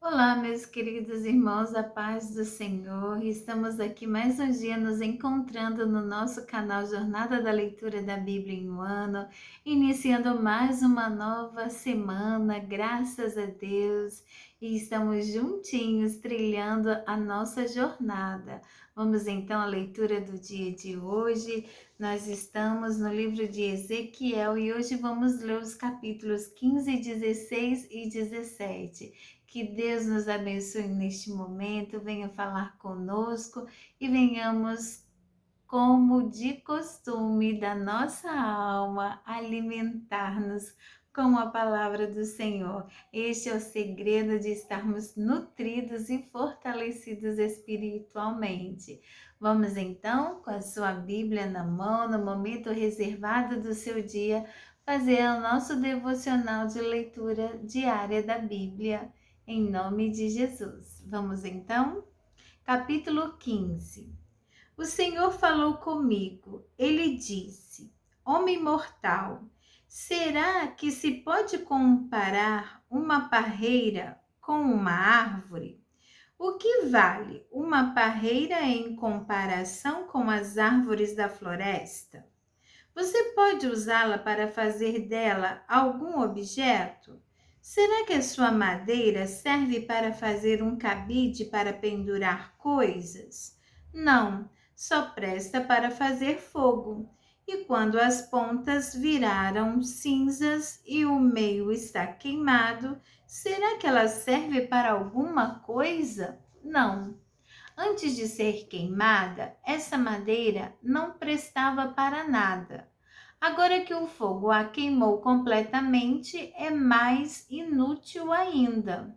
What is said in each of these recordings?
Olá, meus queridos irmãos, a paz do Senhor. Estamos aqui mais um dia nos encontrando no nosso canal Jornada da Leitura da Bíblia em um Ano, iniciando mais uma nova semana, graças a Deus, e estamos juntinhos trilhando a nossa jornada. Vamos então à leitura do dia de hoje. Nós estamos no livro de Ezequiel e hoje vamos ler os capítulos 15, 16 e 17. Que Deus nos abençoe neste momento, venha falar conosco e venhamos, como de costume da nossa alma, alimentar-nos com a palavra do Senhor. Este é o segredo de estarmos nutridos e fortalecidos espiritualmente. Vamos então, com a sua Bíblia na mão, no momento reservado do seu dia, fazer o nosso devocional de leitura diária da Bíblia, em nome de Jesus. Vamos então? Capítulo 15. O Senhor falou comigo. Ele disse: Homem mortal, será que se pode comparar uma parreira com uma árvore? O que vale uma parreira em comparação com as árvores da floresta? Você pode usá-la para fazer dela algum objeto? Será que a sua madeira serve para fazer um cabide para pendurar coisas? Não, só presta para fazer fogo. E quando as pontas viraram cinzas e o meio está queimado, será que ela serve para alguma coisa? Não. Antes de ser queimada, essa madeira não prestava para nada. Agora que o fogo a queimou completamente, é mais inútil ainda.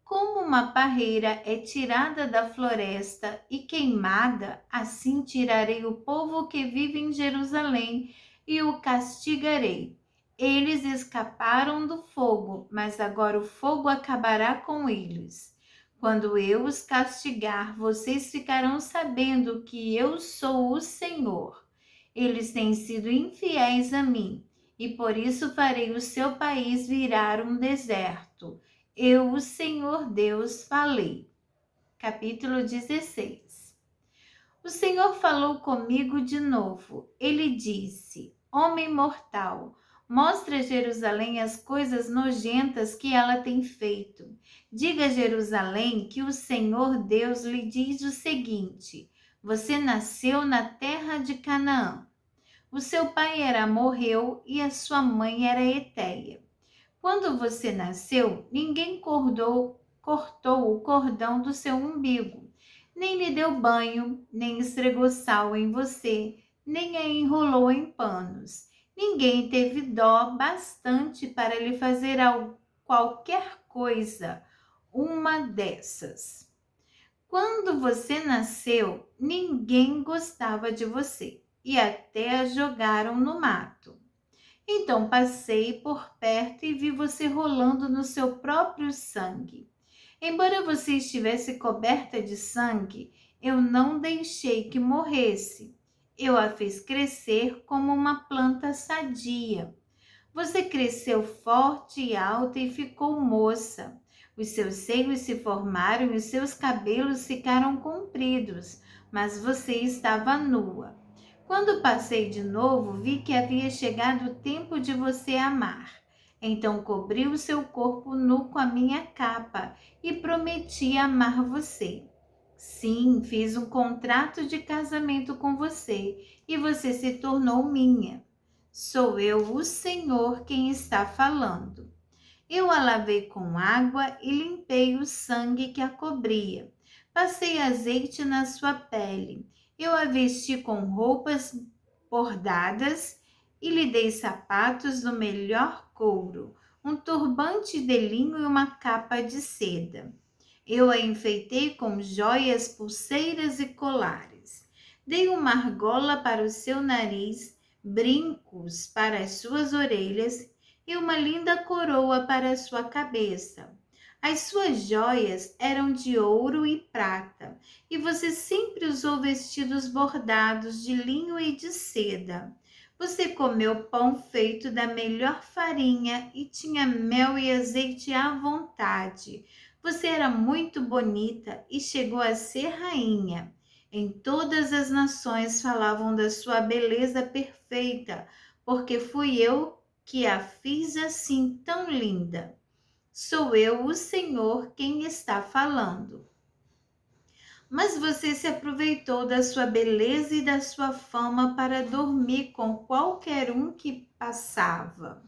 Como uma parreira é tirada da floresta e queimada, assim tirarei o povo que vive em Jerusalém e o castigarei. Eles escaparam do fogo, mas agora o fogo acabará com eles. Quando eu os castigar, vocês ficarão sabendo que eu sou o Senhor. Eles têm sido infiéis a mim, e por isso farei o seu país virar um deserto. Eu, o Senhor Deus, falei. Capítulo 16. O Senhor falou comigo de novo. Ele disse: Homem mortal, mostra a Jerusalém as coisas nojentas que ela tem feito. Diga a Jerusalém que o Senhor Deus lhe diz o seguinte: Você nasceu na terra de Canaã. O seu pai era amorreu e a sua mãe era heteia. Quando você nasceu, ninguém cortou o cordão do seu umbigo, nem lhe deu banho, nem esfregou sal em você, nem a enrolou em panos. Ninguém teve dó bastante para lhe fazer qualquer coisa, uma dessas. Quando você nasceu, ninguém gostava de você e até a jogaram no mato. Então passei por perto e vi você rolando no seu próprio sangue. Embora você estivesse coberta de sangue, eu não deixei que morresse. Eu a fiz crescer como uma planta sadia. Você cresceu forte e alta e ficou moça. Os seus seios se formaram e os seus cabelos ficaram compridos, mas você estava nua. Quando passei de novo, vi que havia chegado o tempo de você amar. Então cobri o seu corpo nu com a minha capa e prometi amar você. Sim, fiz um contrato de casamento com você e você se tornou minha. Sou eu, o Senhor, quem está falando. Eu a lavei com água e limpei o sangue que a cobria. Passei azeite na sua pele. Eu a vesti com roupas bordadas e lhe dei sapatos do melhor couro, um turbante de linho e uma capa de seda. Eu a enfeitei com joias, pulseiras e colares. Dei uma argola para o seu nariz, brincos para as suas orelhas e uma linda coroa para a sua cabeça. As suas joias eram de ouro e prata, e você sempre usou vestidos bordados de linho e de seda. Você comeu pão feito da melhor farinha e tinha mel e azeite à vontade. Você era muito bonita e chegou a ser rainha. Em todas as nações falavam da sua beleza perfeita, porque fui eu que a fiz assim tão linda. Sou eu, o Senhor, quem está falando. Mas você se aproveitou da sua beleza e da sua fama para dormir com qualquer um que passava.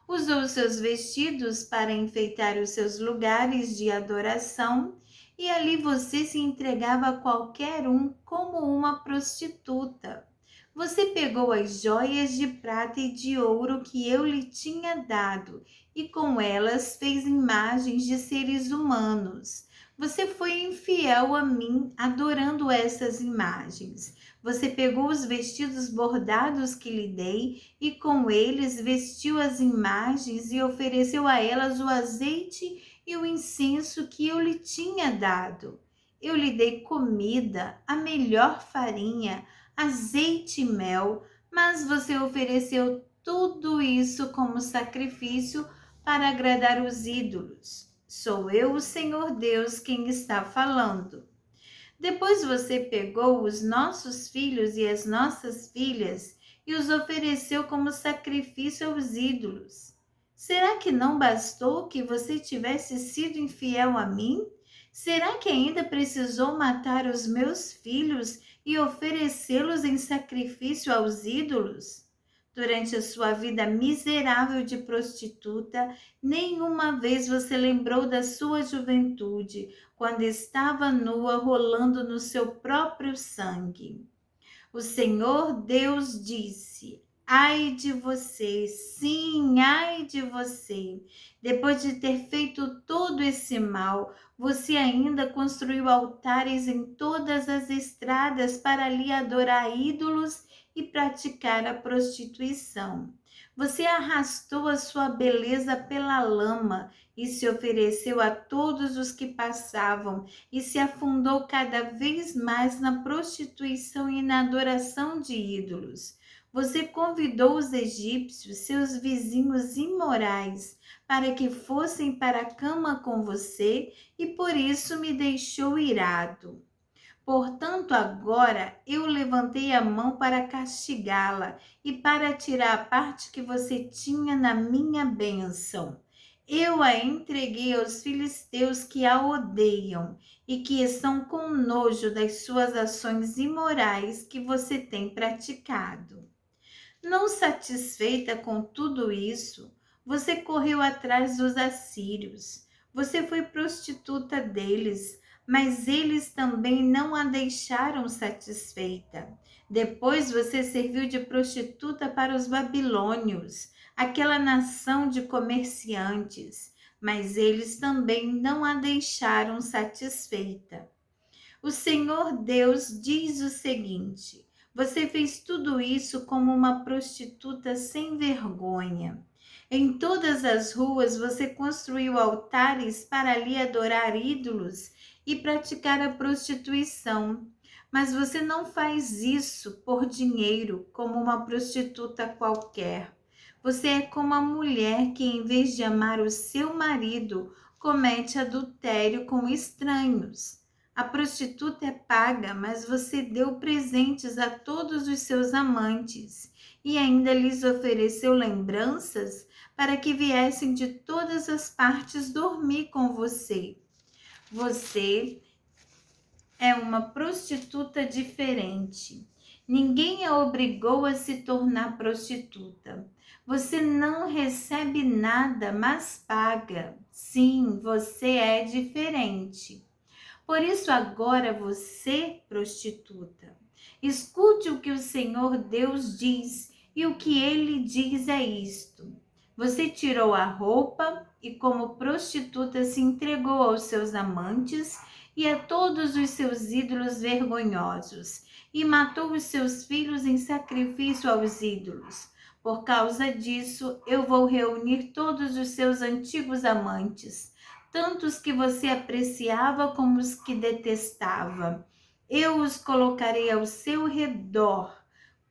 Usou seus vestidos para enfeitar os seus lugares de adoração e ali você se entregava a qualquer um como uma prostituta. Você pegou as joias de prata e de ouro que eu lhe tinha dado e com elas fez imagens de seres humanos. Você foi infiel a mim, adorando essas imagens. Você pegou os vestidos bordados que lhe dei e com eles vestiu as imagens e ofereceu a elas o azeite e o incenso que eu lhe tinha dado. Eu lhe dei comida, a melhor farinha, azeite e mel, mas você ofereceu tudo isso como sacrifício para agradar os ídolos. Sou eu, o Senhor Deus, quem está falando. Depois você pegou os nossos filhos e as nossas filhas e os ofereceu como sacrifício aos ídolos. Será que não bastou que você tivesse sido infiel a mim? Será que ainda precisou matar os meus filhos e oferecê-los em sacrifício aos ídolos? Durante a sua vida miserável de prostituta, nenhuma vez você lembrou da sua juventude, quando estava nua, rolando no seu próprio sangue. O Senhor Deus disse: ai de você, sim, ai de você. Depois de ter feito todo esse mal, você ainda construiu altares em todas as estradas para ali adorar ídolos e praticar a prostituição. Você arrastou a sua beleza pela lama e se ofereceu a todos os que passavam e se afundou cada vez mais na prostituição e na adoração de ídolos. Você convidou os egípcios, seus vizinhos imorais, para que fossem para a cama com você e por isso me deixou irado. Portanto, agora eu levantei a mão para castigá-la e para tirar a parte que você tinha na minha bênção. Eu a entreguei aos filisteus que a odeiam e que estão com nojo das suas ações imorais que você tem praticado. Não satisfeita com tudo isso, você correu atrás dos assírios. Você foi prostituta deles, mas eles também não a deixaram satisfeita. Depois você serviu de prostituta para os babilônios, aquela nação de comerciantes, mas eles também não a deixaram satisfeita. O Senhor Deus diz o seguinte: você fez tudo isso como uma prostituta sem vergonha. Em todas as ruas você construiu altares para ali adorar ídolos e praticar a prostituição. Mas você não faz isso por dinheiro, como uma prostituta qualquer. Você é como a mulher que, em vez de amar o seu marido, comete adultério com estranhos. A prostituta é paga, mas você deu presentes a todos os seus amantes e ainda lhes ofereceu lembranças para que viessem de todas as partes dormir com você. Você é uma prostituta diferente. Ninguém a obrigou a se tornar prostituta. Você não recebe nada, mas paga. Sim, você é diferente. Por isso agora você, prostituta, escute o que o Senhor Deus diz, e o que ele diz é isto: você tirou a roupa e como prostituta se entregou aos seus amantes e a todos os seus ídolos vergonhosos, e matou os seus filhos em sacrifício aos ídolos. Por causa disso, eu vou reunir todos os seus antigos amantes, tanto os que você apreciava como os que detestava. Eu os colocarei ao seu redor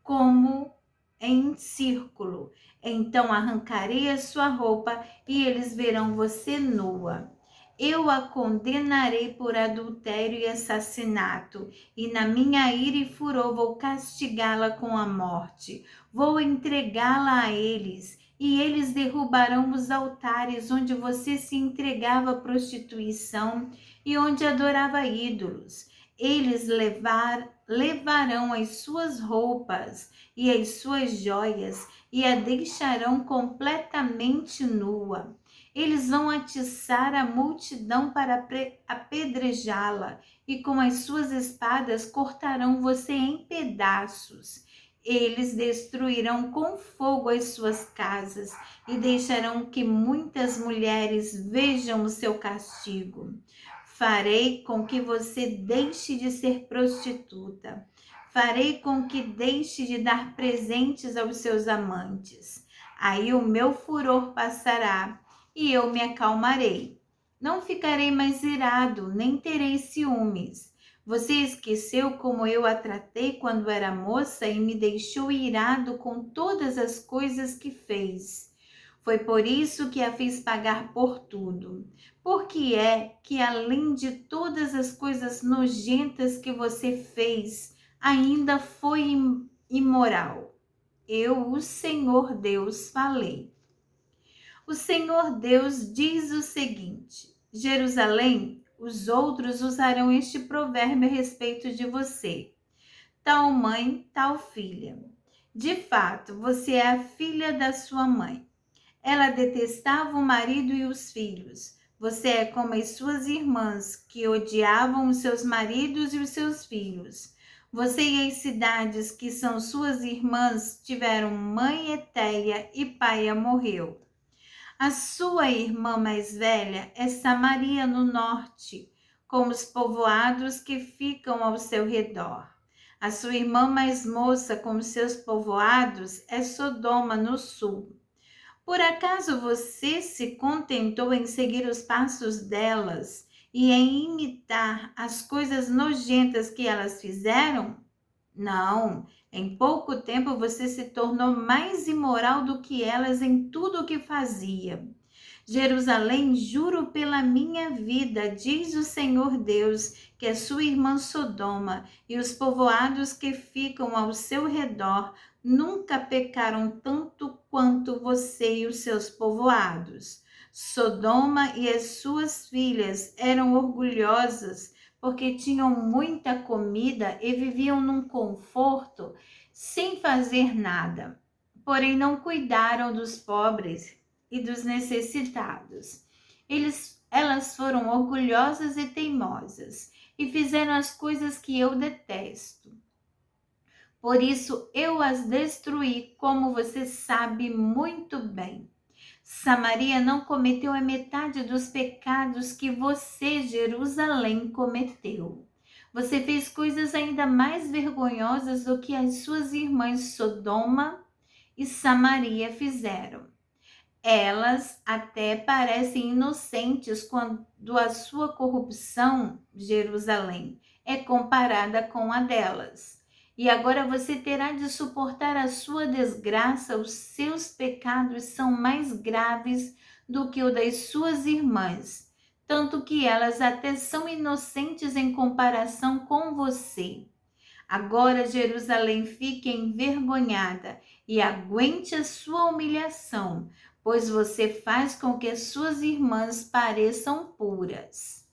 como em círculo. Então arrancarei a sua roupa e eles verão você nua. Eu a condenarei por adultério e assassinato, e na minha ira e furor vou castigá-la com a morte. Vou entregá-la a eles, e eles derrubarão os altares onde você se entregava à prostituição e onde adorava ídolos. Eles levarão as suas roupas e as suas joias e a deixarão completamente nua. Eles vão atiçar a multidão para apedrejá-la e com as suas espadas cortarão você em pedaços. Eles destruirão com fogo as suas casas e deixarão que muitas mulheres vejam o seu castigo. Farei com que você deixe de ser prostituta. Farei com que deixe de dar presentes aos seus amantes. Aí o meu furor passará e eu me acalmarei. Não ficarei mais irado, nem terei ciúmes. Você esqueceu como eu a tratei quando era moça e me deixou irado com todas as coisas que fez. Foi por isso que a fiz pagar por tudo. Porque é que, além de todas as coisas nojentas que você fez, ainda foi imoral. Eu, o Senhor Deus, falei. O Senhor Deus diz o seguinte: Jerusalém, os outros usarão este provérbio a respeito de você. Tal mãe, tal filha. De fato, você é a filha da sua mãe. Ela detestava o marido e os filhos. Você é como as suas irmãs, que odiavam os seus maridos e os seus filhos. Você e as cidades que são suas irmãs tiveram mãe Etéia e pai morreu. A sua irmã mais velha é Samaria no norte, com os povoados que ficam ao seu redor. A sua irmã mais moça, com os seus povoados, é Sodoma no sul. Por acaso você se contentou em seguir os passos delas e em imitar as coisas nojentas que elas fizeram? Não, em pouco tempo você se tornou mais imoral do que elas em tudo o que fazia. Jerusalém, juro pela minha vida, diz o Senhor Deus, que a sua irmã Sodoma e os povoados que ficam ao seu redor nunca pecaram tanto quanto você e os seus povoados. Sodoma e as suas filhas eram orgulhosas porque tinham muita comida e viviam num conforto sem fazer nada. Porém, não cuidaram dos pobres e dos necessitados. Elas foram orgulhosas e teimosas e fizeram as coisas que eu detesto. Por isso eu as destruí, como você sabe muito bem. Samaria não cometeu a metade dos pecados que você, Jerusalém, cometeu. Você fez coisas ainda mais vergonhosas do que as suas irmãs Sodoma e Samaria fizeram. Elas até parecem inocentes quando a sua corrupção, Jerusalém, é comparada com a delas. E agora você terá de suportar a sua desgraça, os seus pecados são mais graves do que o das suas irmãs, tanto que elas até são inocentes em comparação com você. Agora, Jerusalém, fique envergonhada e aguente a sua humilhação, pois você faz com que as suas irmãs pareçam puras.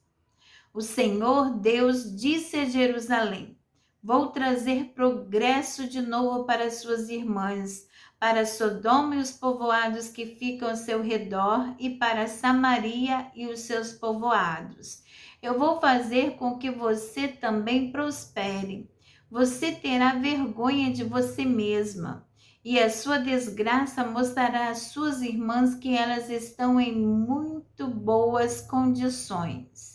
O Senhor Deus disse a Jerusalém: vou trazer progresso de novo para suas irmãs, para Sodoma e os povoados que ficam ao seu redor, e para Samaria e os seus povoados. Eu vou fazer com que você também prospere. Você terá vergonha de você mesma, e a sua desgraça mostrará às suas irmãs que elas estão em muito boas condições.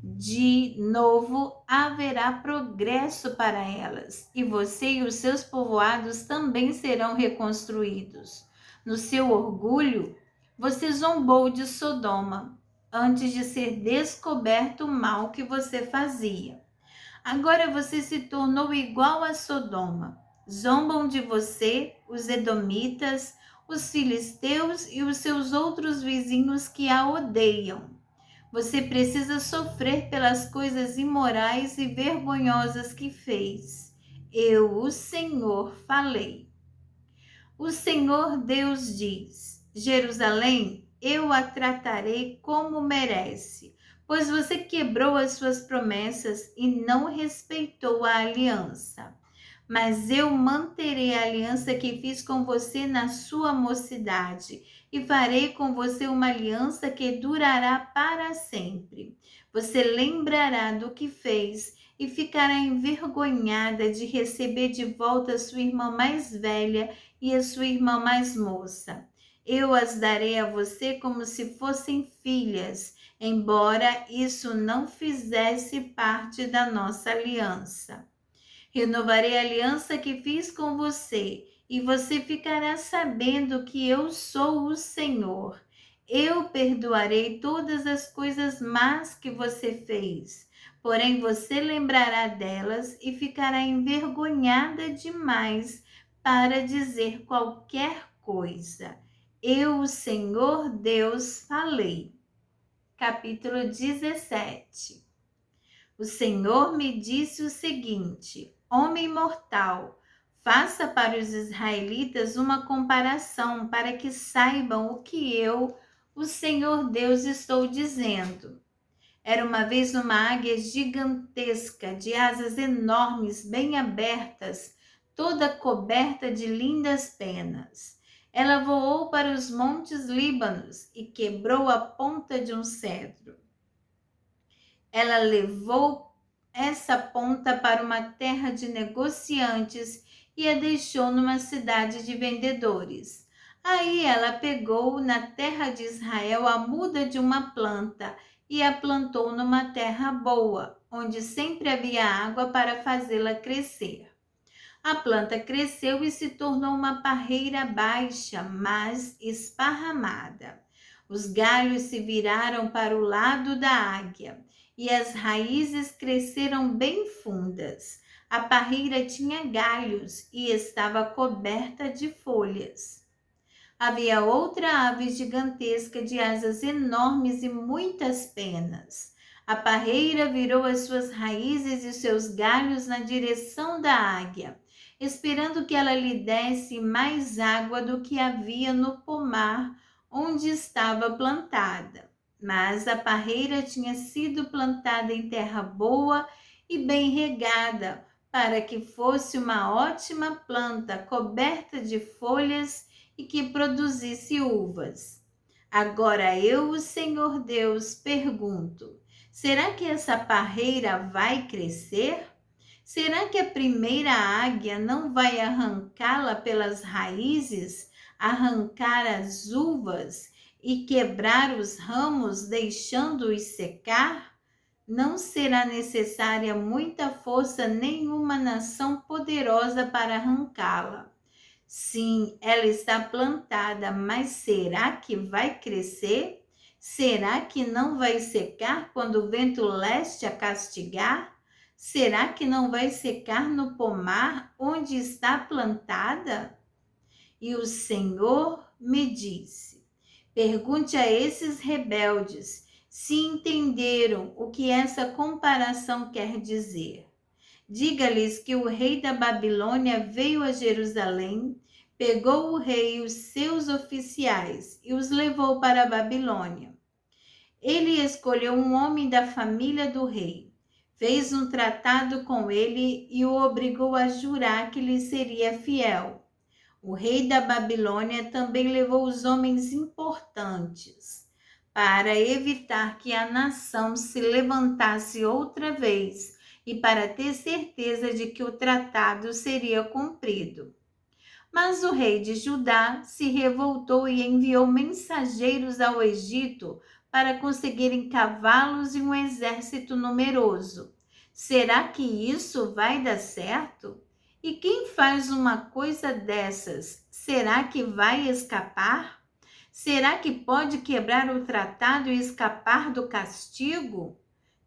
De novo, haverá progresso para elas, e você e os seus povoados também serão reconstruídos. No seu orgulho, você zombou de Sodoma, antes de ser descoberto o mal que você fazia. Agora você se tornou igual a Sodoma. Zombam de você os edomitas, os filisteus e os seus outros vizinhos que a odeiam. Você precisa sofrer pelas coisas imorais e vergonhosas que fez. Eu, o Senhor, falei. O Senhor Deus diz: Jerusalém, eu a tratarei como merece, pois você quebrou as suas promessas e não respeitou a aliança. Mas eu manterei a aliança que fiz com você na sua mocidade e farei com você uma aliança que durará para sempre. Você lembrará do que fez e ficará envergonhada de receber de volta sua irmã mais velha e a sua irmã mais moça. Eu as darei a você como se fossem filhas, embora isso não fizesse parte da nossa aliança. Renovarei a aliança que fiz com você, e você ficará sabendo que eu sou o Senhor. Eu perdoarei todas as coisas más que você fez, porém você lembrará delas e ficará envergonhada demais para dizer qualquer coisa. Eu, o Senhor Deus, falei. Capítulo 17. O Senhor me disse o seguinte: homem mortal, faça para os israelitas uma comparação para que saibam o que eu, o Senhor Deus, estou dizendo. Era uma vez uma águia gigantesca, de asas enormes, bem abertas, toda coberta de lindas penas. Ela voou para os montes Líbanos e quebrou a ponta de um cedro. Ela levou essa ponta para uma terra de negociantes e a deixou numa cidade de vendedores. Aí ela pegou na terra de Israel a muda de uma planta e a plantou numa terra boa, onde sempre havia água para fazê-la crescer. A planta cresceu e se tornou uma parreira baixa, mas esparramada. Os galhos se viraram para o lado da águia e as raízes cresceram bem fundas. A parreira tinha galhos e estava coberta de folhas. Havia outra ave gigantesca de asas enormes e muitas penas. A parreira virou as suas raízes e seus galhos na direção da águia, esperando que ela lhe desse mais água do que havia no pomar onde estava plantada. Mas a parreira tinha sido plantada em terra boa e bem regada, para que fosse uma ótima planta coberta de folhas e que produzisse uvas. Agora eu, o Senhor Deus, pergunto: será que essa parreira vai crescer? Será que a primeira águia não vai arrancá-la pelas raízes, arrancar as uvas e quebrar os ramos, deixando-os secar? Não será necessária muita força nem uma nação poderosa para arrancá-la. Sim, ela está plantada, mas será que vai crescer? Será que não vai secar quando o vento leste a castigar? Será que não vai secar no pomar onde está plantada? E o Senhor me disse: pergunte a esses rebeldes se entenderam o que essa comparação quer dizer. Diga-lhes que o rei da Babilônia veio a Jerusalém, pegou o rei e os seus oficiais e os levou para a Babilônia. Ele escolheu um homem da família do rei, fez um tratado com ele e o obrigou a jurar que lhe seria fiel. O rei da Babilônia também levou os homens importantes, para evitar que a nação se levantasse outra vez e para ter certeza de que o tratado seria cumprido. Mas o rei de Judá se revoltou e enviou mensageiros ao Egito para conseguirem cavalos e um exército numeroso. Será que isso vai dar certo? E quem faz uma coisa dessas, será que vai escapar? Será que pode quebrar o tratado e escapar do castigo?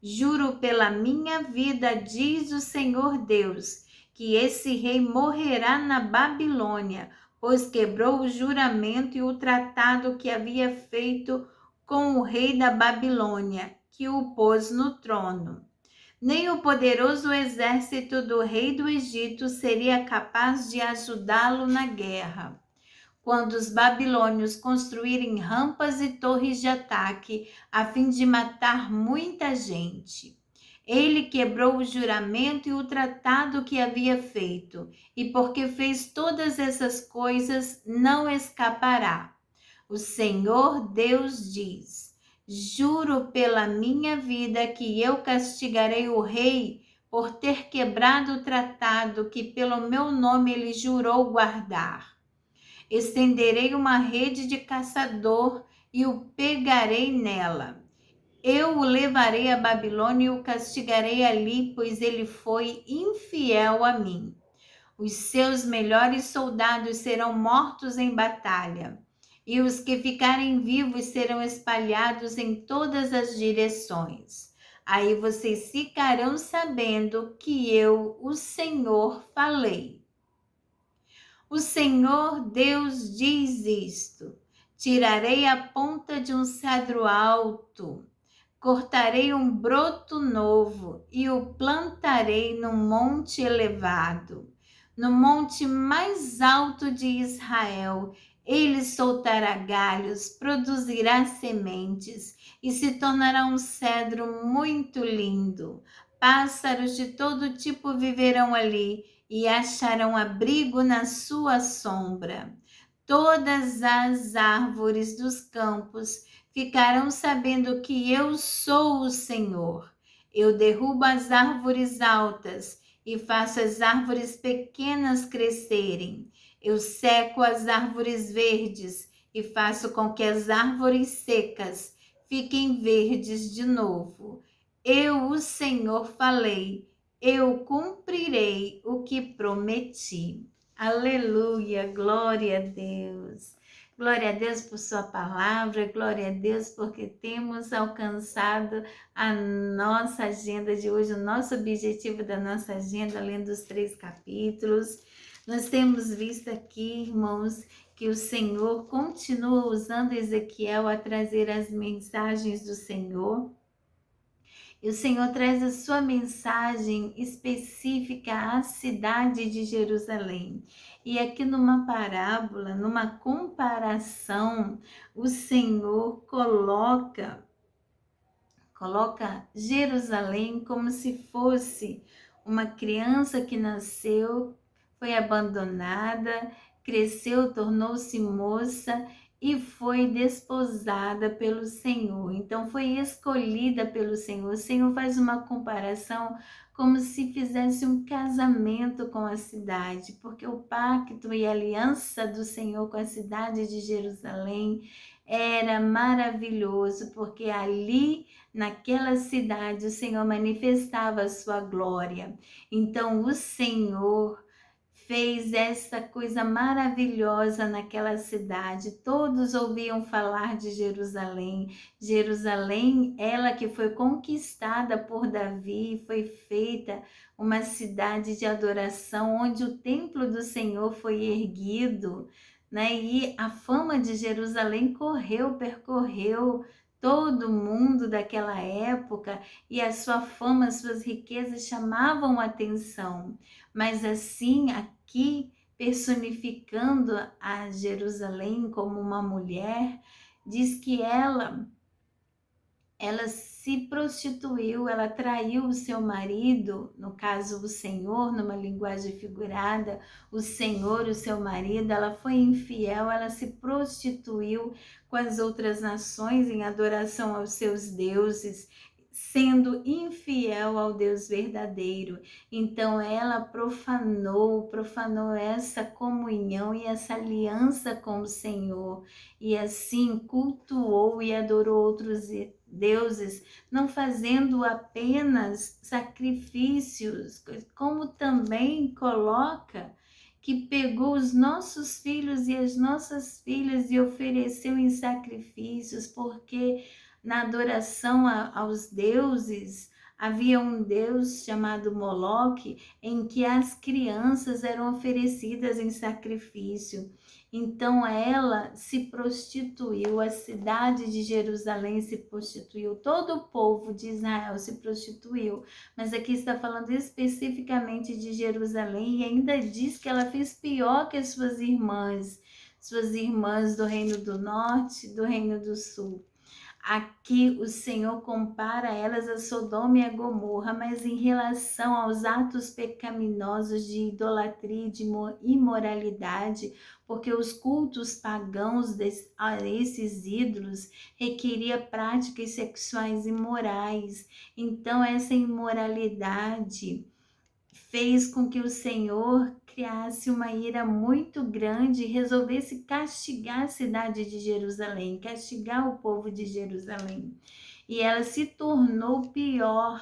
Juro pela minha vida, diz o Senhor Deus, que esse rei morrerá na Babilônia, pois quebrou o juramento e o tratado que havia feito com o rei da Babilônia, que o pôs no trono. Nem o poderoso exército do rei do Egito seria capaz de ajudá-lo na guerra. Quando os babilônios construírem rampas e torres de ataque a fim de matar muita gente. Ele quebrou o juramento e o tratado que havia feito, e porque fez todas essas coisas, não escapará. O Senhor Deus diz: juro pela minha vida que eu castigarei o rei por ter quebrado o tratado que pelo meu nome ele jurou guardar. Estenderei uma rede de caçador e o pegarei nela. Eu o levarei a Babilônia e o castigarei ali, pois ele foi infiel a mim. Os seus melhores soldados serão mortos em batalha, e os que ficarem vivos serão espalhados em todas as direções. Aí vocês ficarão sabendo que eu, o Senhor, falei. O Senhor Deus diz isto: tirarei a ponta de um cedro alto, cortarei um broto novo e o plantarei num monte elevado, no monte mais alto de Israel. Ele soltará galhos, produzirá sementes e se tornará um cedro muito lindo. Pássaros de todo tipo viverão ali e acharão abrigo na sua sombra. Todas as árvores dos campos ficarão sabendo que eu sou o Senhor. Eu derrubo as árvores altas e faço as árvores pequenas crescerem. Eu seco as árvores verdes e faço com que as árvores secas fiquem verdes de novo. Eu, o Senhor, falei. Eu cumprirei o que prometi. Aleluia, glória a Deus. Glória a Deus por sua palavra, glória a Deus porque temos alcançado a nossa agenda de hoje, o nosso objetivo da nossa agenda, além dos 3 capítulos. Nós temos visto aqui, irmãos, que o Senhor continua usando Ezequiel a trazer as mensagens do Senhor. E o Senhor traz a sua mensagem específica à cidade de Jerusalém. E aqui numa parábola, numa comparação, o Senhor coloca Jerusalém como se fosse uma criança que nasceu, foi abandonada, cresceu, tornou-se moça e foi desposada pelo Senhor. Então foi escolhida pelo Senhor. O Senhor faz uma comparação como se fizesse um casamento com a cidade, porque o pacto e a aliança do Senhor com a cidade de Jerusalém era maravilhoso, porque ali naquela cidade o Senhor manifestava a sua glória. Então o Senhor fez essa coisa maravilhosa naquela cidade. Todos ouviam falar de Jerusalém. Jerusalém, ela que foi conquistada por Davi, foi feita uma cidade de adoração, onde o templo do Senhor foi erguido, né? E a fama de Jerusalém percorreu todo mundo daquela época, e a sua fama, as suas riquezas chamavam atenção. Mas assim, aqui personificando a Jerusalém como uma mulher, diz que ela se prostituiu, ela traiu o seu marido, no caso o Senhor, numa linguagem figurada, o Senhor, o seu marido, ela foi infiel, ela se prostituiu com as outras nações em adoração aos seus deuses, sendo infiel ao Deus verdadeiro. Então ela profanou essa comunhão e essa aliança com o Senhor, e assim cultuou e adorou outros deuses, não fazendo apenas sacrifícios, como também coloca que pegou os nossos filhos e as nossas filhas e ofereceu em sacrifícios, porque na adoração aos deuses, Havia um deus chamado Moloque, em que as crianças eram oferecidas em sacrifício. Então ela se prostituiu, a cidade de Jerusalém se prostituiu, todo o povo de Israel se prostituiu. Mas aqui está falando especificamente de Jerusalém e ainda diz que ela fez pior que as suas irmãs do Reino do Norte, do Reino do Sul. Aqui o Senhor compara elas a Sodoma e a Gomorra, mas em relação aos atos pecaminosos de idolatria e de imoralidade, porque os cultos pagãos a esses ídolos requeria práticas sexuais imorais. Então essa imoralidade fez com que o Senhor criasse uma ira muito grande e resolvesse castigar a cidade de Jerusalém, castigar o povo de Jerusalém. E ela se tornou pior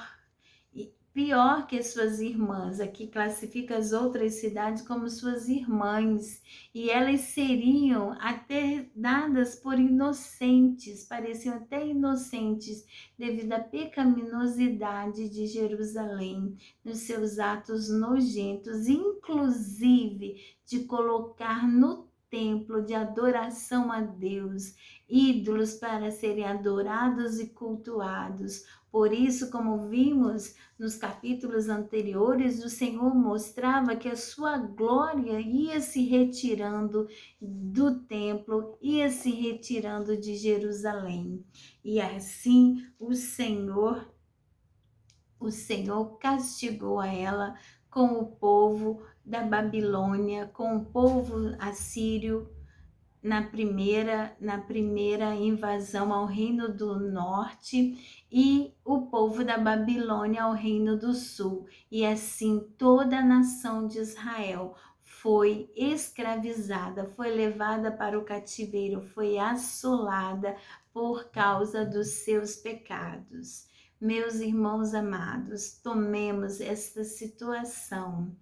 que suas irmãs. Aqui classifica as outras cidades como suas irmãs, e elas seriam até dadas por inocentes, pareciam até inocentes, devido à pecaminosidade de Jerusalém, nos seus atos nojentos, inclusive de colocar no templo de adoração a Deus, ídolos para serem adorados e cultuados. Por isso, como vimos nos capítulos anteriores, o Senhor mostrava que a sua glória ia se retirando do templo, ia se retirando de Jerusalém. E assim o Senhor castigou a ela com o povo da Babilônia, com o povo assírio, na primeira invasão ao Reino do Norte, e o povo da Babilônia ao Reino do Sul. E assim toda a nação de Israel foi escravizada, foi levada para o cativeiro, foi assolada por causa dos seus pecados. Meus irmãos amados, tomemos essa situação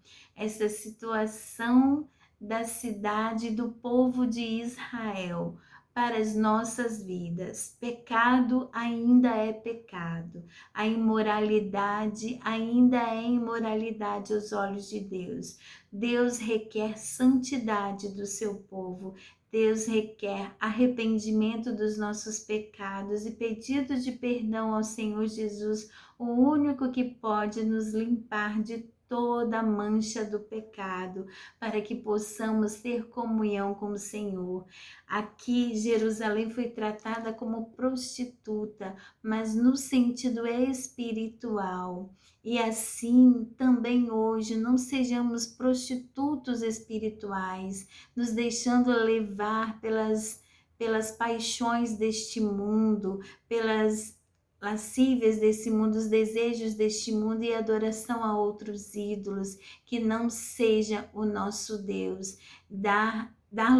da cidade do povo de Israel para as nossas vidas. Pecado ainda é pecado. A imoralidade ainda é imoralidade aos olhos de Deus. Deus requer santidade do seu povo. Deus requer arrependimento dos nossos pecados e pedido de perdão ao Senhor Jesus, o único que pode nos limpar de toda a mancha do pecado, para que possamos ter comunhão com o Senhor. Aqui, Jerusalém foi tratada como prostituta, mas no sentido espiritual. E assim, também hoje, não sejamos prostitutos espirituais, nos deixando levar pelas paixões deste mundo, pelas lascívias desse mundo, os desejos deste mundo e adoração a outros ídolos, que não seja o nosso Deus. Dar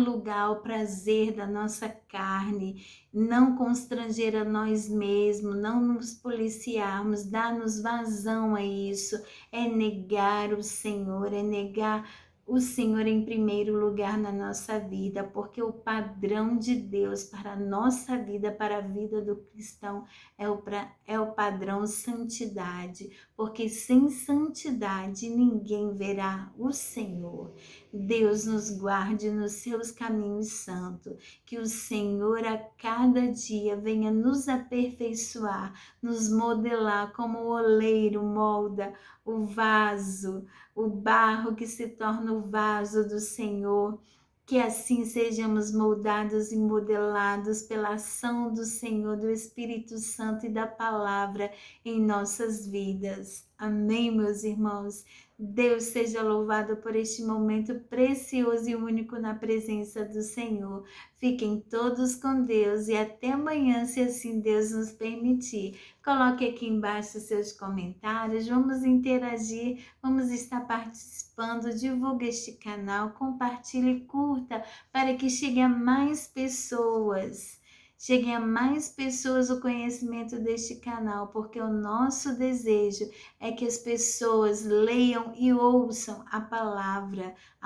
lugar ao prazer da nossa carne, não constranger a nós mesmos, não nos policiarmos, dar-nos vazão a isso, é negar o Senhor, é negar o Senhor em primeiro lugar na nossa vida, porque o padrão de Deus para a nossa vida, para a vida do cristão, é o padrão santidade, porque sem santidade ninguém verá o Senhor. Deus nos guarde nos seus caminhos santos, que o Senhor a cada dia venha nos aperfeiçoar, nos modelar como o oleiro molda o vaso, o barro que se torna o vaso do Senhor. Que assim sejamos moldados e modelados pela ação do Senhor, do Espírito Santo e da palavra em nossas vidas. Amém, meus irmãos? Deus seja louvado por este momento precioso e único na presença do Senhor. Fiquem todos com Deus e até amanhã, se assim Deus nos permitir. Coloque aqui embaixo seus comentários, vamos interagir, vamos estar participando, divulgue este canal, compartilhe e curta para que chegue a mais pessoas. Chegue a mais pessoas o conhecimento deste canal, porque o nosso desejo é que as pessoas leiam e ouçam a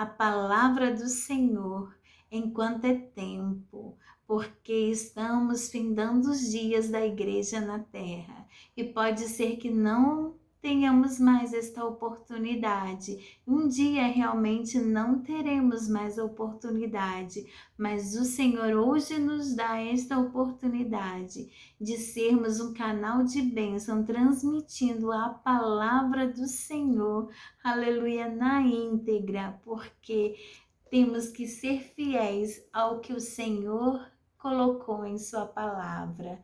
palavra do Senhor, enquanto é tempo, porque estamos findando os dias da igreja na terra e pode ser que não tenhamos mais esta oportunidade. Um dia realmente não teremos mais a oportunidade, mas o Senhor hoje nos dá esta oportunidade de sermos um canal de bênção, transmitindo a palavra do Senhor, aleluia, na íntegra, porque temos que ser fiéis ao que o Senhor colocou em sua palavra.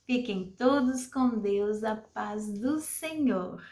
Fiquem todos com Deus, a paz do Senhor.